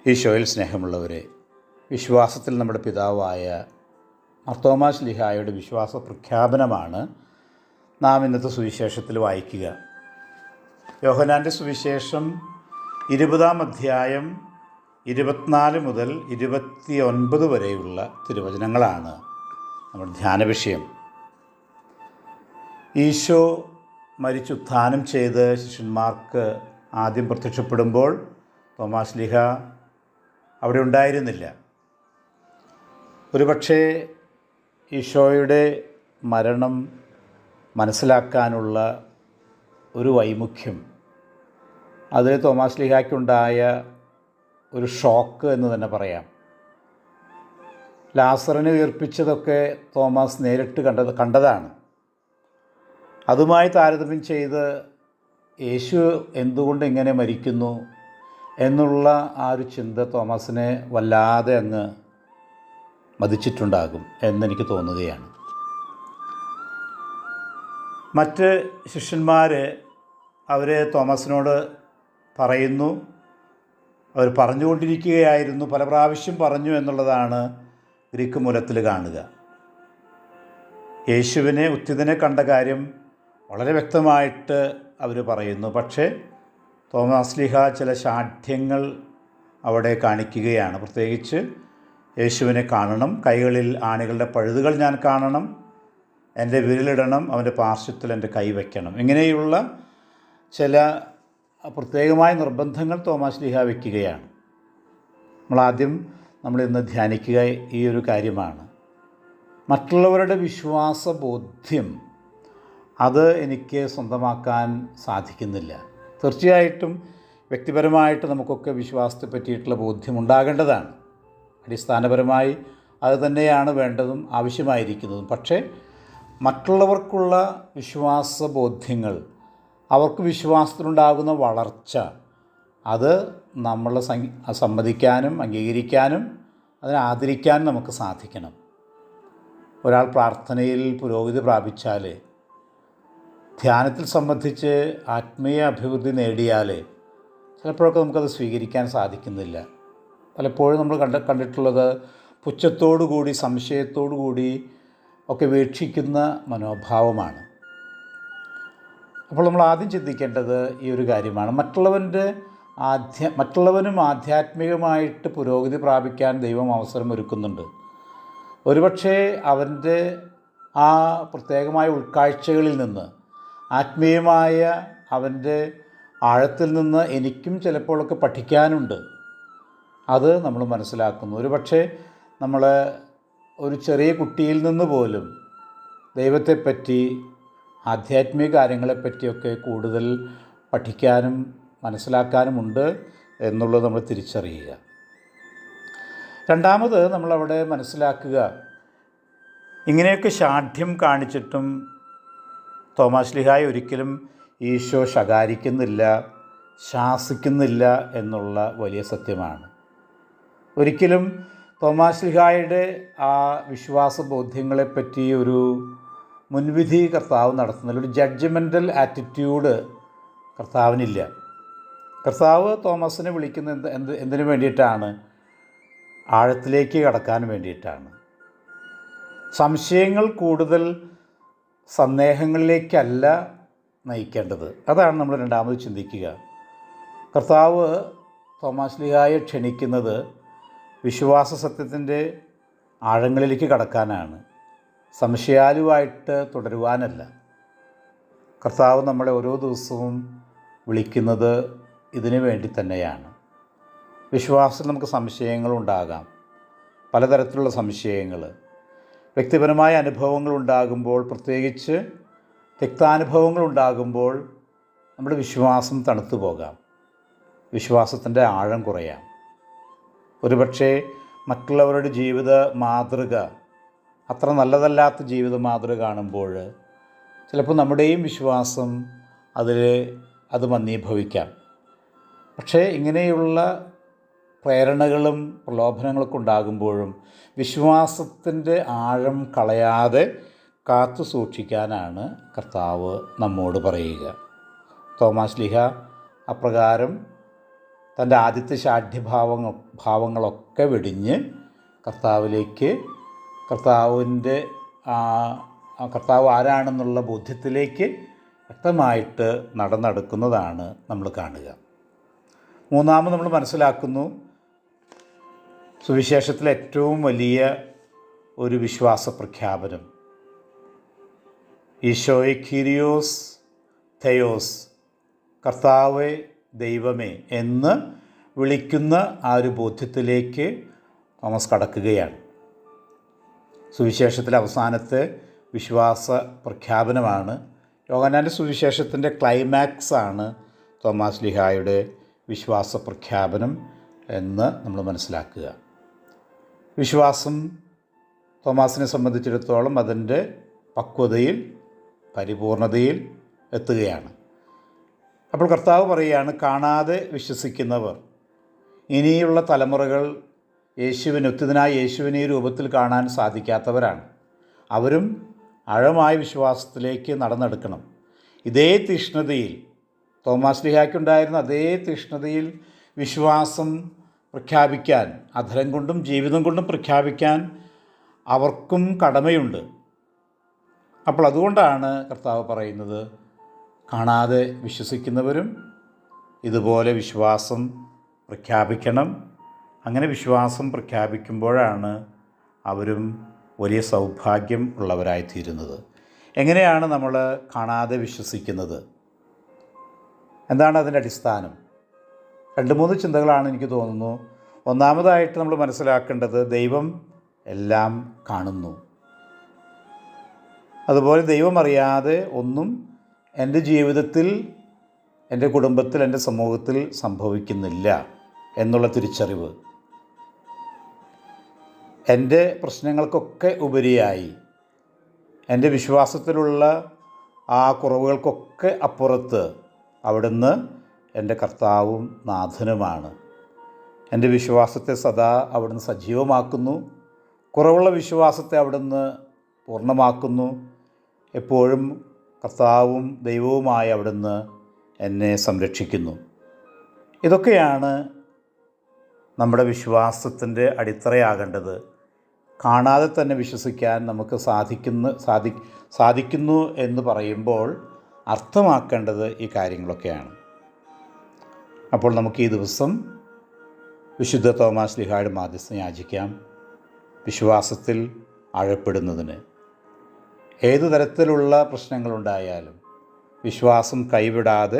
ഈശോയിൽ സ്നേഹമുള്ളവരെ, വിശ്വാസത്തിൽ നമ്മുടെ പിതാവായ മാർത്തോമാ ശ്ലീഹായുടെ വിശ്വാസ പ്രഖ്യാപനമാണ് നാം ഇന്നത്തെ സുവിശേഷത്തിൽ വായിക്കുക. യോഹന്നാൻ്റെ സുവിശേഷം 20-ാം അധ്യായം 24 മുതൽ 29 വരെയുള്ള തിരുവചനങ്ങളാണ് നമ്മുടെ ധ്യാന വിഷയം. ഈശോ മരിച്ചുത്ഥാനം ചെയ്ത് ശിഷ്യന്മാർക്ക് ആദ്യം പ്രത്യക്ഷപ്പെടുമ്പോൾ തോമാ ശ്ലീഹ അവിടെ ഉണ്ടായിരുന്നില്ല. ഒരുപക്ഷേ ഈശോയുടെ മരണം മനസ്സിലാക്കാനുള്ള ഒരു വൈമുഖ്യം, അത് തോമാ ശ്ലീഹായ്ക്കുണ്ടായ ഒരു ഷോക്ക് എന്ന് തന്നെ പറയാം. ലാസറിനെ ഉയർപ്പിച്ചതൊക്കെ തോമാസ് നേരിട്ട് കണ്ടതാണ്. അതുമായി താരതമ്യം ചെയ്ത് യേശു എന്തുകൊണ്ട് ഇങ്ങനെ മരിക്കുന്നു എന്നുള്ള ആ ഒരു ചിന്ത തോമസിനെ വല്ലാതെ അങ്ങ് മതിച്ചിട്ടുണ്ടാകും എന്നെനിക്ക് തോന്നുകയാണ്. മറ്റ് ശിഷ്യന്മാർ അവർ തോമസിനോട് പറയുന്നു, അവർ പറഞ്ഞുകൊണ്ടിരിക്കുകയായിരുന്നു, പല പ്രാവശ്യം പറഞ്ഞു എന്നുള്ളതാണ് ഗ്രീക്ക് മൂലത്തിൽ കാണുക. യേശുവിനെ ഉത്തിതനെ കണ്ട കാര്യം വളരെ വ്യക്തമായിട്ട് അവർ പറയുന്നു. പക്ഷേ തോമാ ശ്ലീഹ ചില ശാഠ്യങ്ങൾ അവിടെ കാണിക്കുകയാണ്. പ്രത്യേകിച്ച് യേശുവിനെ കാണണം, കൈകളിൽ ആണികളുടെ പഴുതുകൾ ഞാൻ കാണണം, എൻ്റെ വിരലിടണം, അവൻ്റെ പാർശ്വത്തിൽ എൻ്റെ കൈ വയ്ക്കണം, ഇങ്ങനെയുള്ള ചില പ്രത്യേകമായ നിർബന്ധങ്ങൾ തോമാ ശ്ലീഹ വയ്ക്കുകയാണ്. നമ്മളിന്ന് ധ്യാനിക്കുക ഈ ഒരു കാര്യമാണ്. മറ്റുള്ളവരുടെ വിശ്വാസ ബോധ്യം അത് എനിക്ക് സ്വന്തമാക്കാൻ സാധിക്കുന്നില്ല. തീർച്ചയായിട്ടും വ്യക്തിപരമായിട്ട് നമുക്കൊക്കെ വിശ്വാസത്തെ പറ്റിയിട്ടുള്ള ബോധ്യം ഉണ്ടാകേണ്ടതാണ്. അടിസ്ഥാനപരമായി അത് തന്നെയാണ് വേണ്ടതും ആവശ്യമായിരിക്കുന്നതും. പക്ഷേ മറ്റുള്ളവർക്കുള്ള വിശ്വാസ ബോധ്യങ്ങൾ, അവർക്ക് വിശ്വാസത്തിലുണ്ടാകുന്ന വളർച്ച, അത് നമ്മൾ സമ്മതിക്കാനും അംഗീകരിക്കാനും അതിനെ ആദരിക്കാനും നമുക്ക് സാധിക്കണം. ഒരാൾ പ്രാർത്ഥനയിൽ പുരോഗതി പ്രാപിച്ചാൽ, ധ്യാനത്തിൽ സംബന്ധിച്ച് ആത്മീയ അഭിവൃദ്ധി നേടിയാൽ ചിലപ്പോഴൊക്കെ നമുക്കത് സ്വീകരിക്കാൻ സാധിക്കുന്നില്ല. പലപ്പോഴും നമ്മൾ കണ്ടിട്ടുള്ളത് പുച്ഛത്തോടു കൂടി, സംശയത്തോടു കൂടി ഒക്കെ വീക്ഷിക്കുന്ന മനോഭാവമാണ്. അപ്പോൾ നമ്മൾ ആദ്യം ചിന്തിക്കേണ്ടത് ഈ ഒരു കാര്യമാണ്. മറ്റുള്ളവനും ആധ്യാത്മികമായിട്ട് പുരോഗതി പ്രാപിക്കാൻ ദൈവം അവസരം ഒരുക്കുന്നുണ്ട്. ഒരുപക്ഷെ അവൻ്റെ ആ പ്രത്യേകമായ ഉൾക്കാഴ്ചകളിൽ നിന്ന്, ആത്മീയമായ അവൻ്റെ ആഴത്തിൽ നിന്ന് എനിക്കും ചിലപ്പോഴൊക്കെ പഠിക്കാനുണ്ട്. അത് നമ്മൾ മനസ്സിലാക്കുന്നു. ഒരുപക്ഷെ നമ്മൾ ഒരു ചെറിയ കുട്ടിയിൽ നിന്ന് പോലും ദൈവത്തെപ്പറ്റി, ആധ്യാത്മിക കാര്യങ്ങളെപ്പറ്റിയൊക്കെ കൂടുതൽ പഠിക്കാനും മനസ്സിലാക്കാനുമുണ്ട് എന്നുള്ളത് നമ്മൾ തിരിച്ചറിയുക. രണ്ടാമത് നമ്മളവിടെ മനസ്സിലാക്കുക, ഇങ്ങനെയൊക്കെ ശാഠ്യം കാണിച്ചിട്ടും തോമാ ശ്ലീഹായെ ഒരിക്കലും ഈശോ ശകാരിക്കുന്നില്ല, ശാസിക്കുന്നില്ല എന്നുള്ള വലിയ സത്യമാണ്. ഒരിക്കലും തോമാ ശ്ലീഹായുടെ ആ വിശ്വാസ ബോധ്യങ്ങളെപ്പറ്റി ഒരു മുൻവിധി കർത്താവ് നടത്തുന്നില്ല. ഒരു ജഡ്ജ്മെൻ്റൽ ആറ്റിറ്റ്യൂഡ് കർത്താവിനില്ല. കർത്താവ് തോമസിനെ വിളിക്കുന്നത് എന്തിനു വേണ്ടിയിട്ടാണ്? ആഴത്തിലേക്ക് കടക്കാൻ വേണ്ടിയിട്ടാണ്. സംശയങ്ങൾ കൂടുതൽ സന്ദേഹങ്ങളിലേക്കല്ല നയിക്കേണ്ടത്. അതാണ് നമ്മൾ രണ്ടാമത് ചിന്തിക്കുക. കർത്താവ് തോമാ ശ്ലീഹായെ ക്ഷണിക്കുന്നത് വിശ്വാസ സത്യത്തിൻ്റെ ആഴങ്ങളിലേക്ക് കടക്കാനാണ്, സംശയാലുവായിട്ട് തുടരുവാനല്ല. കർത്താവ് നമ്മളെ ഓരോ ദിവസവും വിളിക്കുന്നത് ഇതിനു വേണ്ടി തന്നെയാണ്. വിശ്വാസത്തിൽ നമുക്ക് സംശയങ്ങളുണ്ടാകാം, പലതരത്തിലുള്ള സംശയങ്ങൾ. വ്യക്തിപരമായ അനുഭവങ്ങൾ ഉണ്ടാകുമ്പോൾ, പ്രത്യേകിച്ച് തിക്താനുഭവങ്ങൾ ഉണ്ടാകുമ്പോൾ നമ്മുടെ വിശ്വാസം തണുത്തു പോകാം, വിശ്വാസത്തിൻ്റെ ആഴം കുറയാം. ഒരുപക്ഷെ മറ്റുള്ളവരുടെ ജീവിത മാതൃക അത്ര നല്ലതല്ലാത്ത ജീവിത മാതൃക കാണുമ്പോൾ ചിലപ്പോൾ നമ്മുടെയും വിശ്വാസം അത് മന്ദീഭവിക്കാം. പക്ഷേ ഇങ്ങനെയുള്ള പ്രേരണകളും പ്രലോഭനങ്ങളൊക്കെ ഉണ്ടാകുമ്പോഴും വിശ്വാസത്തിൻ്റെ ആഴം കളയാതെ കാത്തു സൂക്ഷിക്കാനാണ് കർത്താവ് നമ്മോട് പറയുക. തോമാ ശ്ലീഹ അപ്രകാരം തൻ്റെ ആദ്യത്തെ ഭാവങ്ങളൊക്കെ വെടിഞ്ഞ് കർത്താവിലേക്ക്, കർത്താവ് ആരാണെന്നുള്ള ബോധ്യത്തിലേക്ക് വ്യക്തമായിട്ട് നടന്നെടുക്കുന്നതാണ് നമ്മൾ കാണുക. മൂന്നാമത് നമ്മൾ മനസ്സിലാക്കുന്നു, സുവിശേഷത്തിലെ ഏറ്റവും വലിയ ഒരു വിശ്വാസ പ്രഖ്യാപനം, ഈശോയെ കീരിയോസ് തെയോസ്, കർത്താവെ ദൈവമേ എന്ന് വിളിക്കുന്ന ആ ഒരു ബോധ്യത്തിലേക്ക് തോമസ് കടക്കുകയാണ്. സുവിശേഷത്തിലെ അവസാനത്തെ വിശ്വാസ പ്രഖ്യാപനമാണ്. യോഹന്നാൻ്റെ സുവിശേഷത്തിൻ്റെ ക്ലൈമാക്സാണ് തോമാ ശ്ലീഹായുടെ വിശ്വാസ പ്രഖ്യാപനം എന്ന് നമ്മൾ മനസ്സിലാക്കുക. വിശ്വാസം തോമാസിനെ സംബന്ധിച്ചിടത്തോളം അതിൻ്റെ പക്വതയിൽ, പരിപൂർണതയിൽ എത്തുകയാണ്. അപ്പോൾ കർത്താവ് പറയുകയാണ്, കാണാതെ വിശ്വസിക്കുന്നവർ, ഇനിയുള്ള തലമുറകൾ ഉത്തിതനായ യേശുവിനെ ഈ രൂപത്തിൽ കാണാൻ സാധിക്കാത്തവരാണ്. അവരും ആഴമായ വിശ്വാസത്തിലേക്ക് നടന്നെടുക്കണം. ഇതേ തീഷ്ണതയിൽ, തോമാ ശ്ലീഹായ്ക്കുണ്ടായിരുന്ന അതേ തീഷ്ണതയിൽ വിശ്വാസം പ്രഖ്യാപിക്കാൻ, അധരം കൊണ്ടും ജീവിതം കൊണ്ടും പ്രഖ്യാപിക്കാൻ അവർക്കും കടമയുണ്ട്. അപ്പോൾ അതുകൊണ്ടാണ് കർത്താവ് പറയുന്നത്, കാണാതെ വിശ്വസിക്കുന്നവരും ഇതുപോലെ വിശ്വാസം പ്രഖ്യാപിക്കണം. അങ്ങനെ വിശ്വാസം പ്രഖ്യാപിക്കുമ്പോഴാണ് അവരും വലിയ സൗഭാഗ്യം ഉള്ളവരായിത്തീരുന്നത്. എങ്ങനെയാണ് നമ്മൾ കാണാതെ വിശ്വസിക്കുന്നത്? എന്താണ് അതിൻ്റെ അടിസ്ഥാനം? 2-3 ചിന്തകളാണ് എനിക്ക് തോന്നുന്നു. ഒന്നാമതായിട്ട് നമ്മൾ മനസ്സിലാക്കേണ്ടത്, ദൈവം എല്ലാം കാണുന്നു. അതുപോലെ ദൈവം അറിയാതെ ഒന്നും എൻ്റെ ജീവിതത്തിൽ, എൻ്റെ കുടുംബത്തിൽ, എൻ്റെ സമൂഹത്തിൽ സംഭവിക്കുന്നില്ല എന്നുള്ള തിരിച്ചറിവ്. എൻ്റെ പ്രശ്നങ്ങൾക്കൊക്കെ ഉപരിയായി, എൻ്റെ വിശ്വാസത്തിലുള്ള ആ കുറവുകൾക്കൊക്കെ അപ്പുറത്ത് അവിടുന്ന് എൻ്റെ കർത്താവും നാഥനുമാണ്. എൻ്റെ വിശ്വാസത്തെ സദാ അവിടുന്ന് സജീവമാക്കുന്നു. കുറവുള്ള വിശ്വാസത്തെ അവിടുന്ന് പൂർണ്ണമാക്കുന്നു. എപ്പോഴും കർത്താവും ദൈവവുമായി അവിടുന്ന് എന്നെ സംരക്ഷിക്കുന്നു. ഇതൊക്കെയാണ് നമ്മുടെ വിശ്വാസത്തിൻ്റെ അടിത്തറയാകേണ്ടത്. കാണാതെ തന്നെ വിശ്വസിക്കാൻ നമുക്ക് സാധിക്കുന്നു എന്ന് പറയുമ്പോൾ അർത്ഥമാക്കേണ്ടത് ഈ കാര്യങ്ങളൊക്കെയാണ്. അപ്പോൾ നമുക്ക് ഈ ദിവസം വിശുദ്ധ തോമാ ശ്ലീഹായുടെ മാധ്യസ്ഥം യാചിക്കാം, വിശ്വാസത്തിൽ ആഴപ്പെടുന്നതിന്. ഏതു തരത്തിലുള്ള പ്രശ്നങ്ങളുണ്ടായാലും വിശ്വാസം കൈവിടാതെ